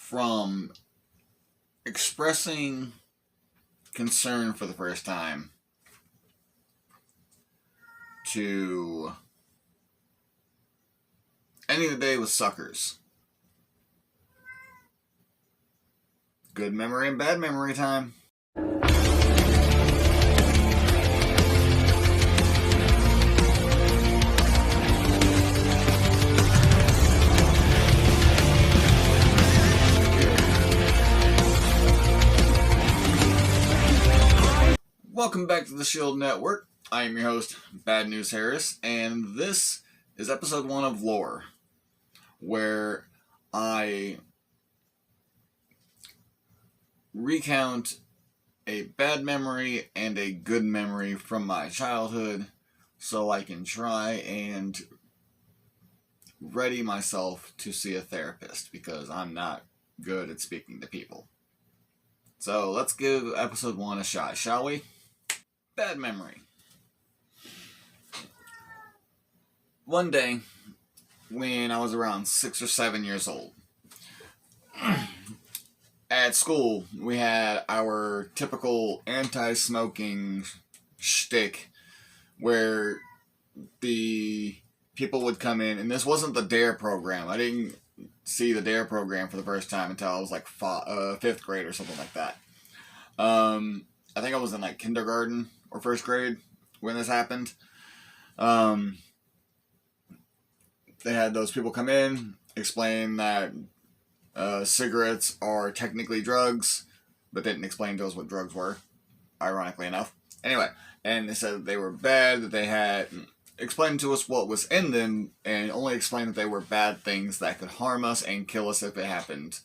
from expressing concern for the first time to ending the day with SuKCers. Good memory and bad memory time. Welcome back to the Shield Network. I am your host, Bad News Harris, and this is episode 1 of L.O.R.E, where I recount a bad memory and a good memory from my childhood so I can try and ready myself to see a therapist because I'm not good at speaking to people. So let's give episode 1 a shot, shall we? Bad memory. One day, when I was around 6 or 7 years old, at school, we had our typical anti-smoking shtick where the people would come in, and this wasn't the DARE program. I didn't see the DARE program for the first time until I was like 5th grade or something like that. I think I was in like kindergarten or 1st grade when this happened. They had those people come in, explain that cigarettes are technically drugs, but didn't explain to us what drugs were, ironically enough. Anyway, and they said they were bad, that they had explained to us what was in them, and only explained that they were bad things that could harm us and kill us if it happened,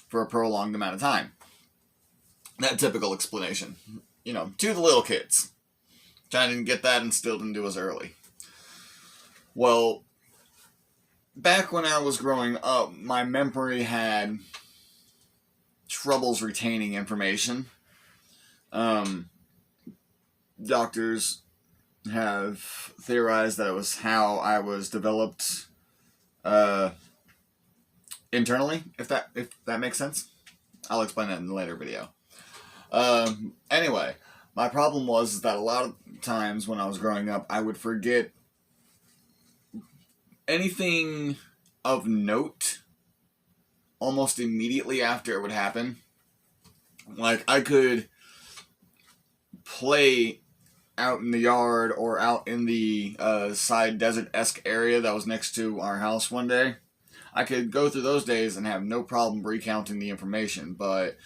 for a prolonged amount of time. That typical explanation, to the little kids. I didn't get that and still didn't do as early. Well, back when I was growing up, my memory had troubles retaining information. Doctors have theorized that it was how I was developed internally, if that makes sense. I'll explain that in a later video. Anyway, my problem was that a lot of times when I was growing up, I would forget anything of note almost immediately after it would happen. Like, I could play out in the yard or out in the side desert-esque area that was next to our house one day. I could go through those days and have no problem recounting the information, but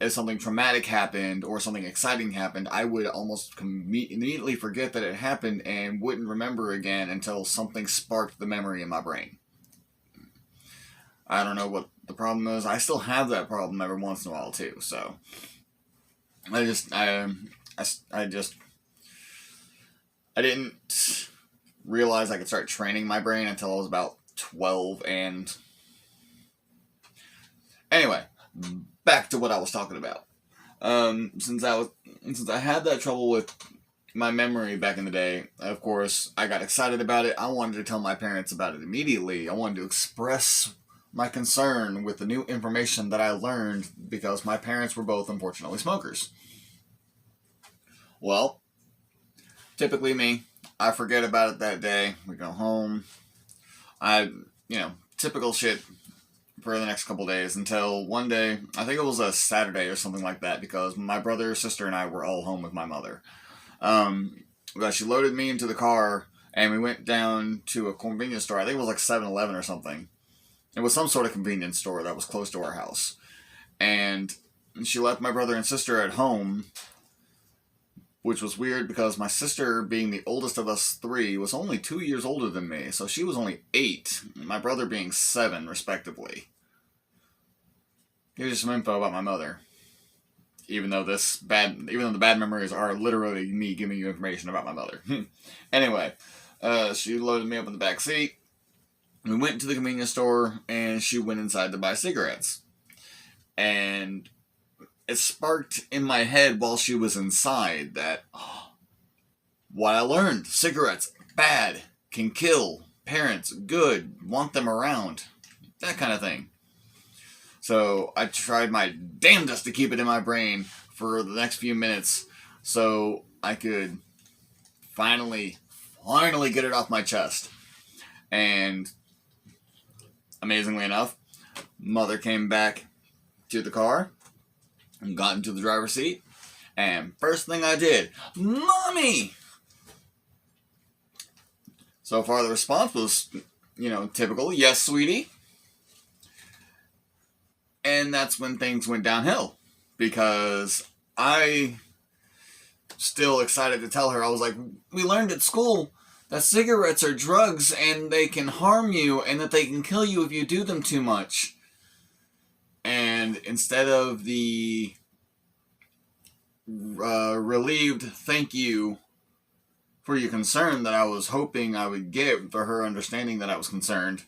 if something traumatic happened or something exciting happened, I would almost immediately forget that it happened and wouldn't remember again until something sparked the memory in my brain. I don't know what the problem is. I still have that problem every once in a while too. So I didn't realize I could start training my brain until I was about 12. And anyway, back to what I was talking about. Since I had that trouble with my memory back in the day, of course, I got excited about it. I wanted to tell my parents about it immediately. I wanted to express my concern with the new information that I learned because my parents were both, unfortunately, smokers. Well, typically me, I forget about it that day. We go home. Typical shit for the next couple days until one day, I think it was a Saturday or something like that, because my brother, sister, and I were all home with my mother. But she loaded me into the car and we went down to a convenience store. I think it was like 7-Eleven or something. It was some sort of convenience store that was close to our house. And she left my brother and sister at home, which was weird because my sister, being the oldest of us 3, was only 2 years older than me. So she was only 8, my brother being 7, respectively. Here's some info about my mother. Even though the bad memories are literally me giving you information about my mother. Anyway, she loaded me up in the back seat. We went to the convenience store and she went inside to buy cigarettes. And it sparked in my head while she was inside that what I learned: cigarettes, bad, can kill, parents, good, want them around. that kind of thing. So I tried my damnedest to keep it in my brain for the next few minutes so I could finally get it off my chest. And amazingly enough, Mother came back to the car and got into the driver's seat. And first thing I did, Mommy! So far the response was, typical, yes, sweetie. And that's when things went downhill. Because I, still excited to tell her, I was like, we learned at school that cigarettes are drugs and they can harm you and that they can kill you if you do them too much. And instead of the relieved thank you for your concern that I was hoping I would get for her understanding that I was concerned,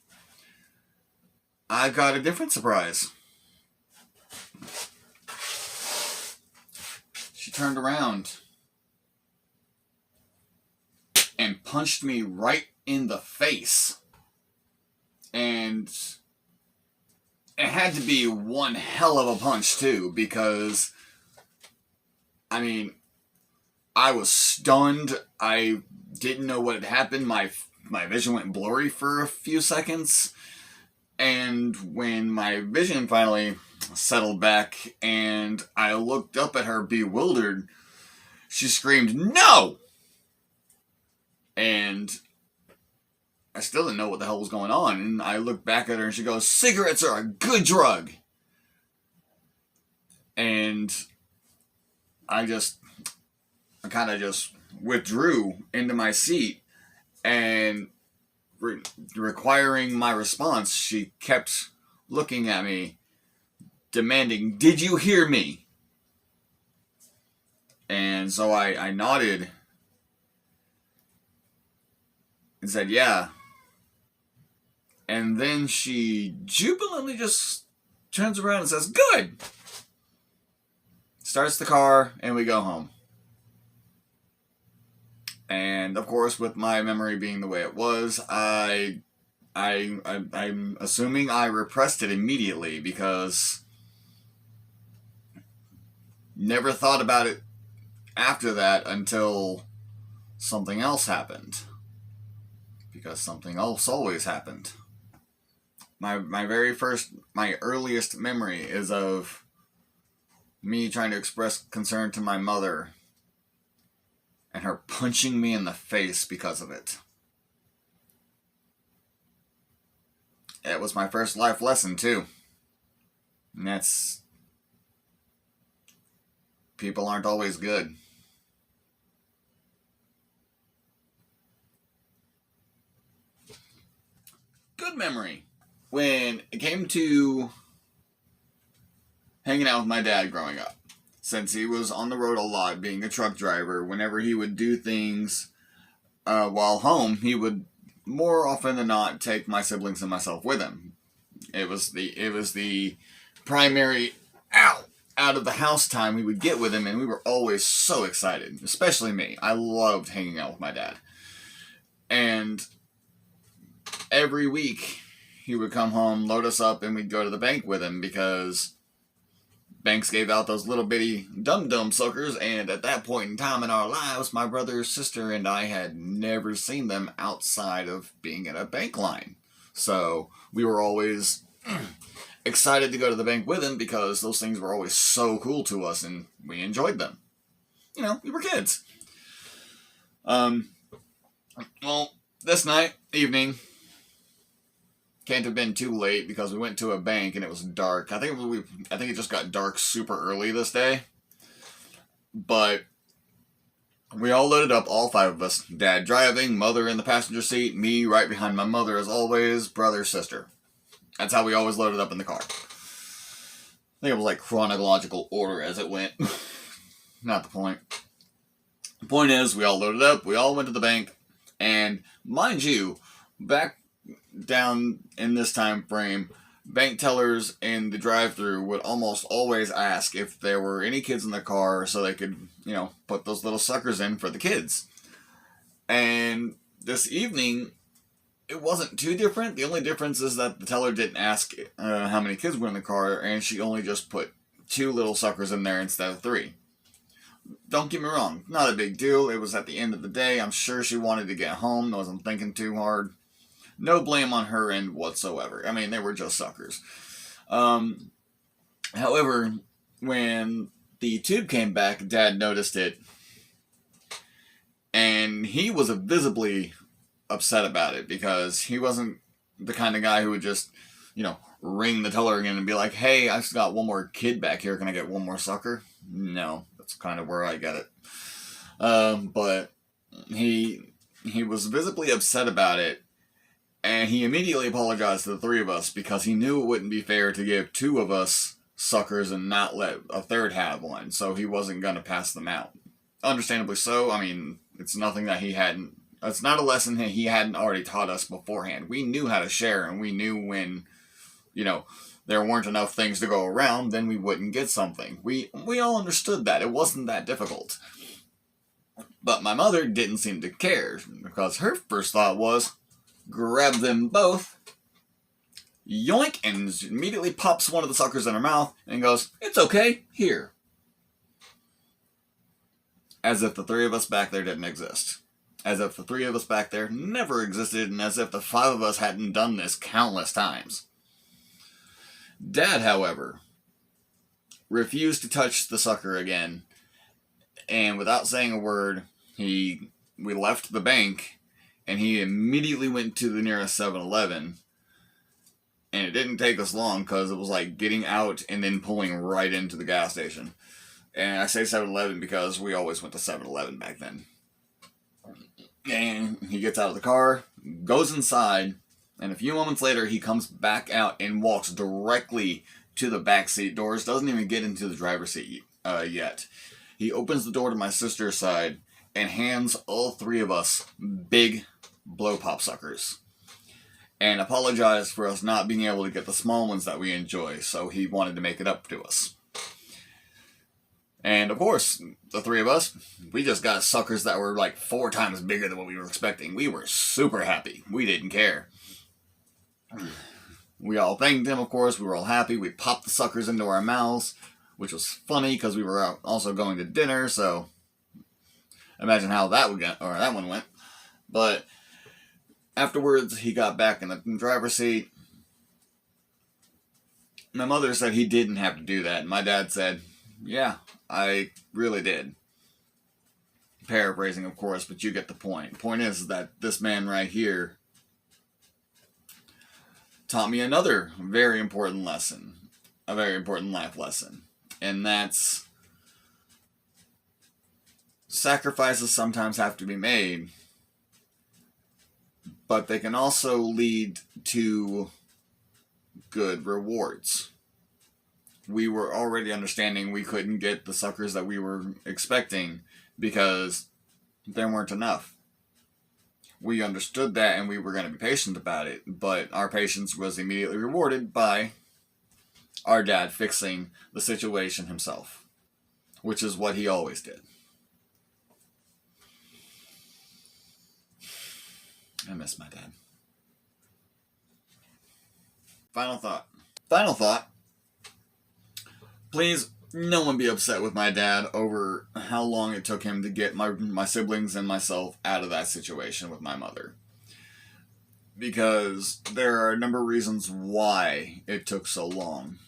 I got a different surprise. She turned around and punched me right in the face. And it had to be one hell of a punch too, because I was stunned. I didn't know what had happened. My vision went blurry for a few seconds. And when my vision finally settled back and I looked up at her bewildered, she screamed, "No!" And I still didn't know what the hell was going on. And I looked back at her and she goes, "Cigarettes are a good drug." And I kind of just withdrew into my seat, and requiring my response, she kept looking at me, demanding, "Did you hear me?" And so I nodded and said, "Yeah." And then she jubilantly just turns around and says, "Good!" Starts the car, and we go home. And of course, with my memory being the way it was, I'm assuming I repressed it immediately, because never thought about it after that until something else happened. Because something else always happened. My earliest memory is of me trying to express concern to my mother and her punching me in the face because of it. It was my first life lesson too. And that's, people aren't always good. Good memory. When it came to hanging out with my dad growing up, since he was on the road a lot, being a truck driver, whenever he would do things while home, he would more often than not take my siblings and myself with him. It was the primary out of the house time we would get with him, and we were always so excited, especially me. I loved hanging out with my dad. And every week he would come home, load us up, and we'd go to the bank with him, because banks gave out those little bitty dum-dum suckers, and at that point in time in our lives, my brother, sister, and I had never seen them outside of being in a bank line. So we were always excited to go to the bank with him, because those things were always so cool to us, and we enjoyed them. We were kids. Well, this evening, can't have been too late, because we went to a bank and it was dark. I think it just got dark super early this day. But we all loaded up, all 5 of us. Dad driving, Mother in the passenger seat, me right behind my mother as always, brother, sister. That's how we always loaded up in the car. I think it was like chronological order as it went. Not the point. The point is, we all loaded up, we all went to the bank, and mind you, back down in this time frame, bank tellers in the drive-thru would almost always ask if there were any kids in the car so they could, put those little suckers in for the kids. And this evening, it wasn't too different. The only difference is that the teller didn't ask how many kids were in the car, and she only just put 2 little suckers in there instead of 3. Don't get me wrong, not a big deal. It was at the end of the day. I'm sure she wanted to get home, wasn't thinking too hard. No blame on her end whatsoever. I mean, they were just suckers. However, when the tube came back, Dad noticed it, and he was visibly upset about it because he wasn't the kind of guy who would just, ring the teller again and be like, hey, I've got one more kid back here. Can I get one more sucker? No, that's kind of where I get it. But he was visibly upset about it, and he immediately apologized to the 3 of us because he knew it wouldn't be fair to give 2 of us suckers and not let a third have one, so he wasn't going to pass them out. Understandably so. I mean, it's nothing that it's not a lesson that he hadn't already taught us beforehand. We knew how to share, and we knew when, there weren't enough things to go around, then we wouldn't get something. We all understood that. It wasn't that difficult. But my mother didn't seem to care, because her first thought was, grab them both, yoink, and immediately pops one of the suckers in her mouth and goes, it's okay, here. As if the 3 of us back there didn't exist. As if the 3 of us back there never existed, and as if the 5 of us hadn't done this countless times. Dad, however, refused to touch the sucker again, and without saying a word, we left the bank, and he immediately went to the nearest 7-Eleven, and it didn't take us long, because it was like getting out and then pulling right into the gas station. And I say 7-Eleven because we always went to 7-Eleven back then. And he gets out of the car, goes inside, and a few moments later he comes back out and walks directly to the back seat doors, doesn't even get into the driver's seat yet. He opens the door to my sister's side and hands all 3 of us big blow pop suckers. And apologized for us not being able to get the small ones that we enjoy, so he wanted to make it up to us. And of course, the 3 of us, we just got suckers that were like 4 times bigger than what we were expecting. We were super happy. We didn't care. We all thanked him, of course. We were all happy. We popped the suckers into our mouths, which was funny because we were also going to dinner, so imagine how that one went. But afterwards, he got back in the driver's seat. My mother said he didn't have to do that, and my dad said, yeah, I really did. Paraphrasing, of course, but you get the point. The point is that this man right here taught me another very important lesson. A very important life lesson. And that's sacrifices sometimes have to be made, but they can also lead to good rewards. We were already understanding we couldn't get the suckers that we were expecting because there weren't enough. We understood that and we were going to be patient about it, but our patience was immediately rewarded by our dad fixing the situation himself, which is what he always did. I miss my dad. Final thought. Please, no one be upset with my dad over how long it took him to get my siblings and myself out of that situation with my mother. Because there are a number of reasons why it took so long.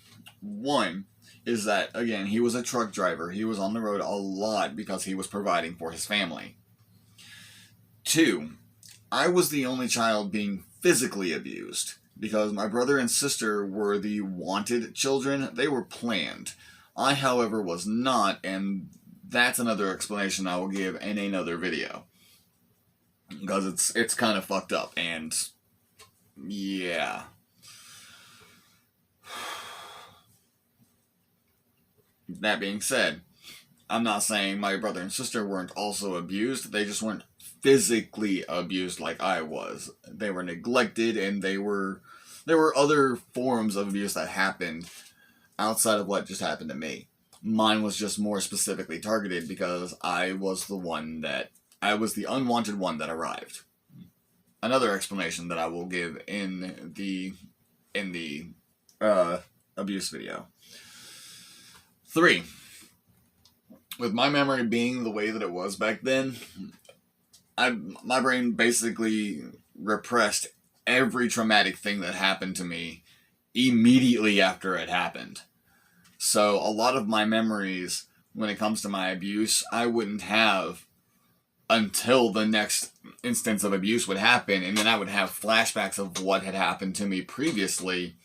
One is that, again, he was a truck driver. He was on the road a lot because he was providing for his family. 2, I was the only child being physically abused. Because my brother and sister were the wanted children, they were planned. I, however, was not, and that's another explanation I will give in another video. Because it's kind of fucked up, and yeah. That being said, I'm not saying my brother and sister weren't also abused, they just weren't physically abused like I was. They were neglected, and there were other forms of abuse that happened outside of what just happened to me. Mine was just more specifically targeted because I was the unwanted one that arrived. another explanation that I will give in the abuse video. 3. With my memory being the way that it was back then, my brain basically repressed every traumatic thing that happened to me immediately after it happened. So a lot of my memories when it comes to my abuse, I wouldn't have until the next instance of abuse would happen, and then I would have flashbacks of what had happened to me previously.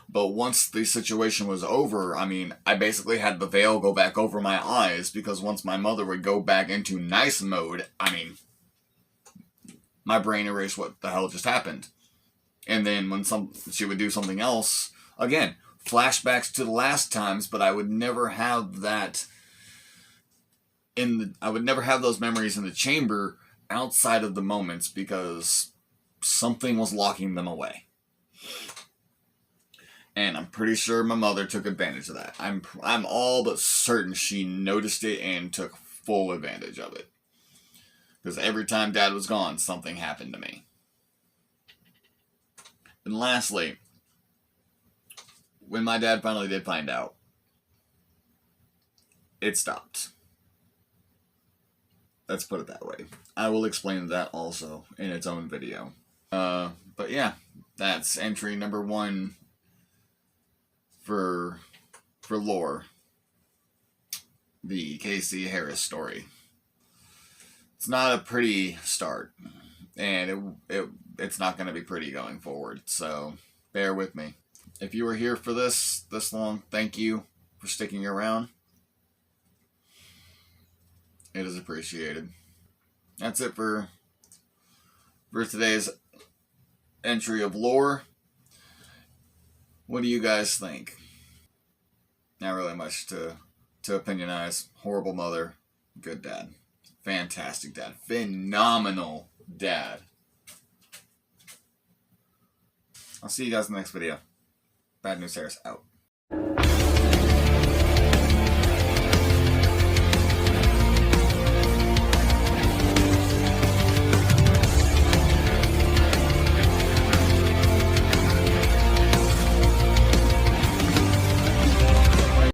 But once the situation was over, I mean, I basically had the veil go back over my eyes, because once my mother would go back into nice mode, I mean, my brain erased what the hell just happened. And then when she would do something else, again, flashbacks to the last times, but I would never have that I would never have those memories in the chamber outside of the moments, because something was locking them away. And I'm pretty sure my mother took advantage of that. I'm all but certain she noticed it and took full advantage of it. Because every time Dad was gone, something happened to me. And lastly, when my dad finally did find out, it stopped. Let's put it that way. I will explain that also in its own video. But yeah, that's entry number 1 for L.O.R.E, the Casey Harris story. It's not a pretty start, and it's not going to be pretty going forward, so bear with me. If you were here for this long, thank you for sticking around. It is appreciated. That's it for today's entry of L.O.R.E. What do you guys think? Not really much to opinionize. Horrible mother, good dad. Fantastic dad. Phenomenal dad. I'll see you guys in the next video. Bad News Harris out.